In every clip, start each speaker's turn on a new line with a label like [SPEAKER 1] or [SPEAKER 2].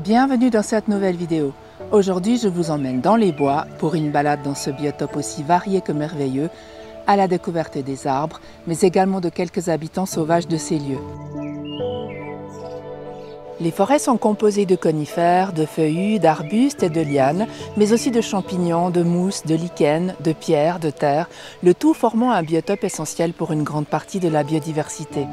[SPEAKER 1] Bienvenue dans cette nouvelle vidéo. Aujourd'hui, je vous emmène dans les bois pour une balade dans ce biotope aussi varié que merveilleux, à la découverte des arbres, mais également de quelques habitants sauvages de ces lieux. Les forêts sont composées de conifères, de feuillus, d'arbustes et de lianes, mais aussi de champignons, de mousses, de lichens, de pierres, de terre, le tout formant un biotope essentiel pour une grande partie de la biodiversité.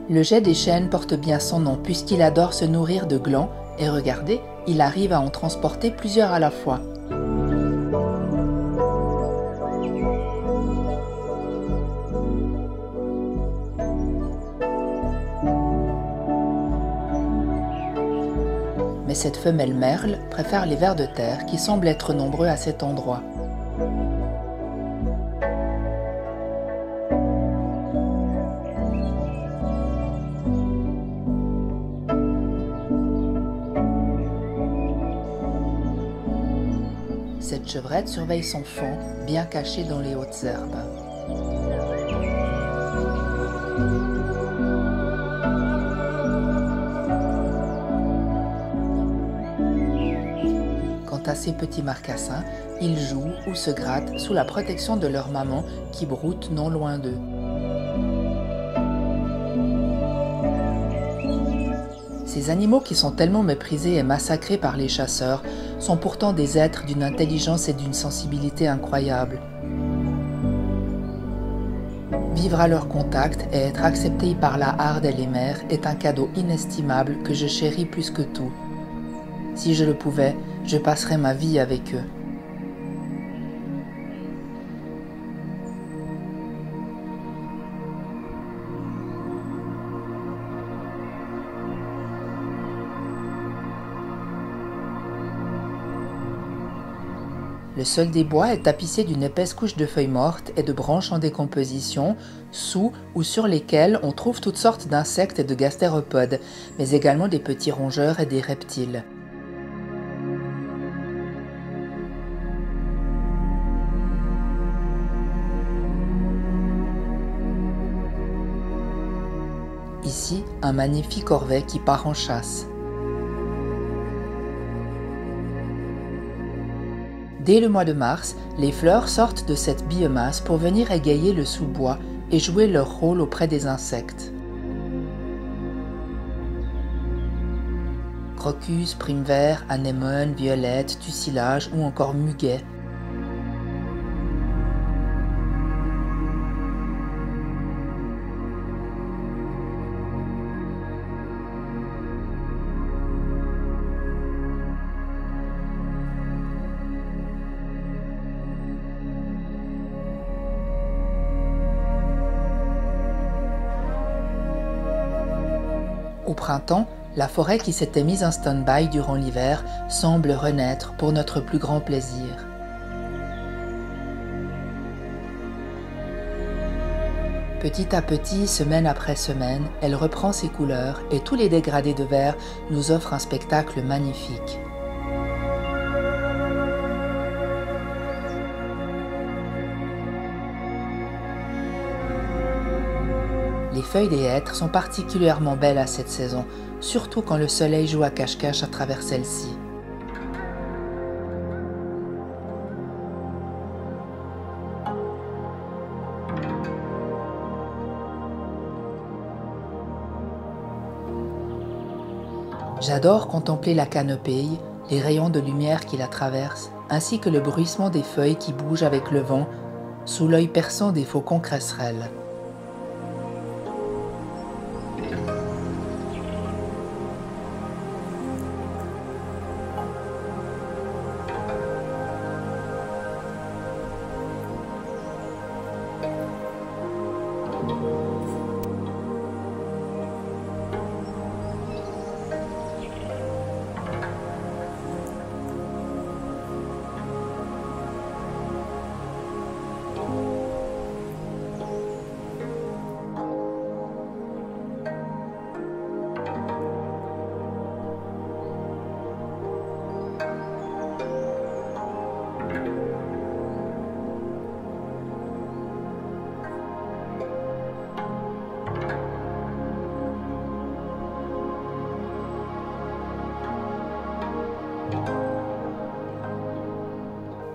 [SPEAKER 1] Le jet des chênes porte bien son nom puisqu'il adore se nourrir de glands et regardez, il arrive à en transporter plusieurs à la fois. Mais cette femelle merle préfère les vers de terre qui semblent être nombreux à cet endroit. Cette chevrette surveille son faon, bien caché dans les hautes herbes. Quant à ces petits marcassins, ils jouent ou se grattent sous la protection de leur maman qui broute non loin d'eux. Ces animaux qui sont tellement méprisés et massacrés par les chasseurs sont pourtant des êtres d'une intelligence et d'une sensibilité incroyables. Vivre à leur contact et être accepté par la harde et les mères est un cadeau inestimable que je chéris plus que tout. Si je le pouvais, je passerais ma vie avec eux. Le sol des bois est tapissé d'une épaisse couche de feuilles mortes et de branches en décomposition, sous ou sur lesquelles on trouve toutes sortes d'insectes et de gastéropodes, mais également des petits rongeurs et des reptiles. Ici, un magnifique orvet qui part en chasse. Dès le mois de mars, les fleurs sortent de cette biomasse pour venir égayer le sous-bois et jouer leur rôle auprès des insectes. Crocus, primevère, anémone, violette, tucillage ou encore muguet. Au printemps, la forêt qui s'était mise en stand-by durant l'hiver semble renaître pour notre plus grand plaisir. Petit à petit, semaine après semaine, elle reprend ses couleurs et tous les dégradés de vert nous offrent un spectacle magnifique. Les feuilles des hêtres sont particulièrement belles à cette saison, surtout quand le soleil joue à cache-cache à travers celles-ci. J'adore contempler la canopée, les rayons de lumière qui la traversent, ainsi que le bruissement des feuilles qui bougent avec le vent, sous l'œil perçant des faucons cresserelles.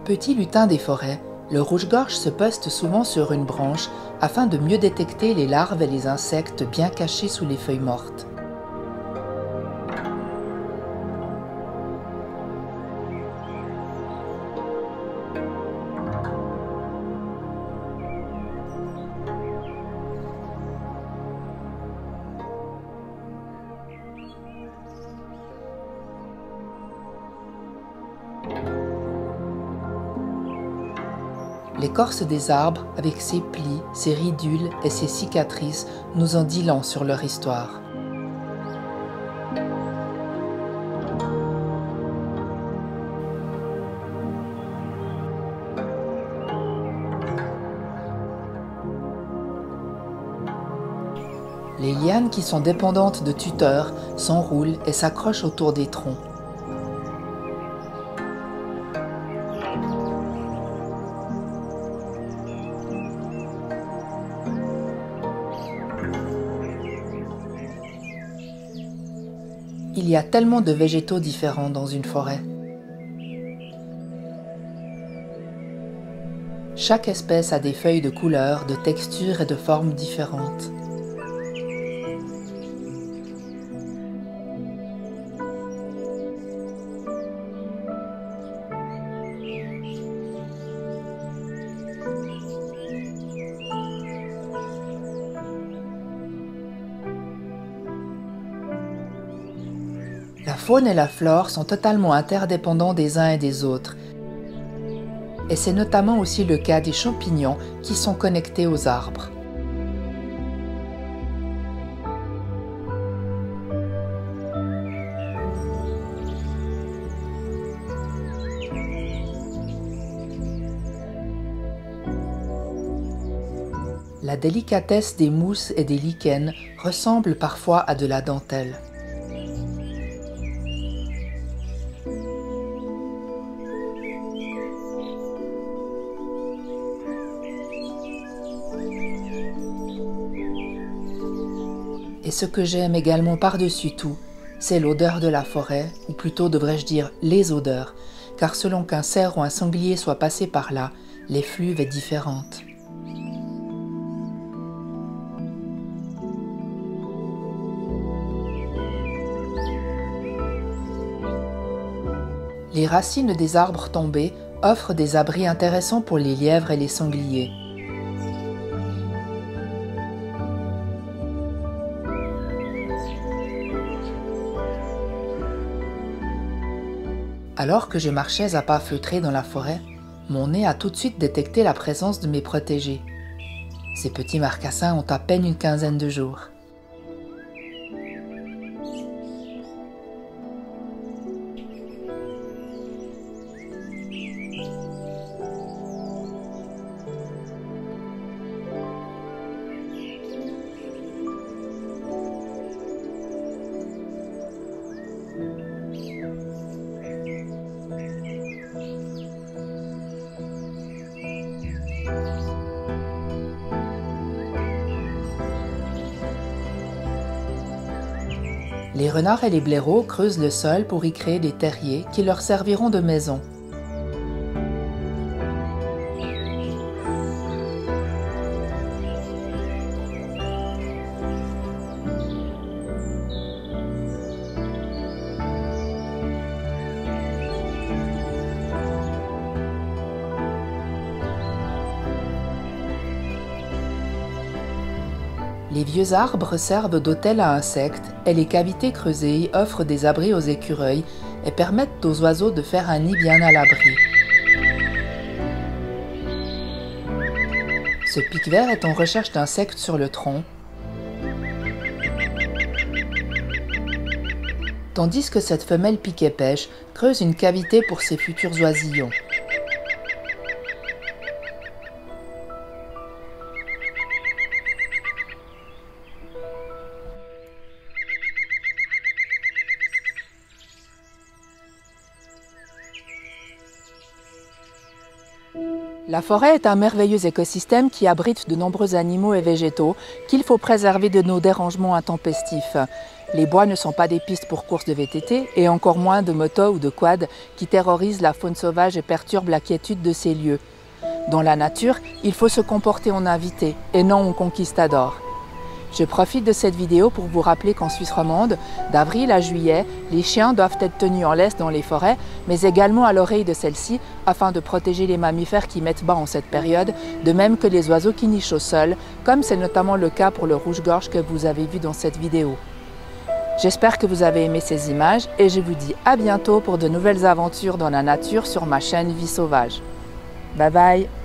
[SPEAKER 1] Petit lutin des forêts, le rouge-gorge se poste souvent sur une branche afin de mieux détecter les larves et les insectes bien cachés sous les feuilles mortes. L'écorce des arbres, avec ses plis, ses ridules et ses cicatrices, nous en dit long sur leur histoire. Les lianes qui sont dépendantes de tuteurs s'enroulent et s'accrochent autour des troncs. Il y a tellement de végétaux différents dans une forêt. Chaque espèce a des feuilles de couleurs, de textures et de formes différentes. La faune et la flore sont totalement interdépendants des uns et des autres. Et c'est notamment aussi le cas des champignons qui sont connectés aux arbres. La délicatesse des mousses et des lichens ressemble parfois à de la dentelle. Et ce que j'aime également par-dessus tout, c'est l'odeur de la forêt, ou plutôt devrais-je dire les odeurs, car selon qu'un cerf ou un sanglier soit passé par là, l'effluve est différente. Les racines des arbres tombés offrent des abris intéressants pour les lièvres et les sangliers. Alors que je marchais à pas feutrés dans la forêt, mon nez a tout de suite détecté la présence de mes protégés. Ces petits marcassins ont à peine une quinzaine de jours. Les renards et les blaireaux creusent le sol pour y créer des terriers qui leur serviront de maison. Les vieux arbres servent d'autel à insectes et les cavités creusées offrent des abris aux écureuils et permettent aux oiseaux de faire un nid bien à l'abri. Ce pic-vert est en recherche d'insectes sur le tronc, tandis que cette femelle piquet-pêche creuse une cavité pour ses futurs oisillons. La forêt est un merveilleux écosystème qui abrite de nombreux animaux et végétaux qu'il faut préserver de nos dérangements intempestifs. Les bois ne sont pas des pistes pour courses de VTT et encore moins de motos ou de quads qui terrorisent la faune sauvage et perturbent la quiétude de ces lieux. Dans la nature, il faut se comporter en invité et non en conquistador. Je profite de cette vidéo pour vous rappeler qu'en Suisse romande, d'avril à juillet, les chiens doivent être tenus en laisse dans les forêts, mais également à l'oreille de celles-ci, afin de protéger les mammifères qui mettent bas en cette période, de même que les oiseaux qui nichent au sol, comme c'est notamment le cas pour le rouge-gorge que vous avez vu dans cette vidéo. J'espère que vous avez aimé ces images et je vous dis à bientôt pour de nouvelles aventures dans la nature sur ma chaîne Vie Sauvage. Bye bye!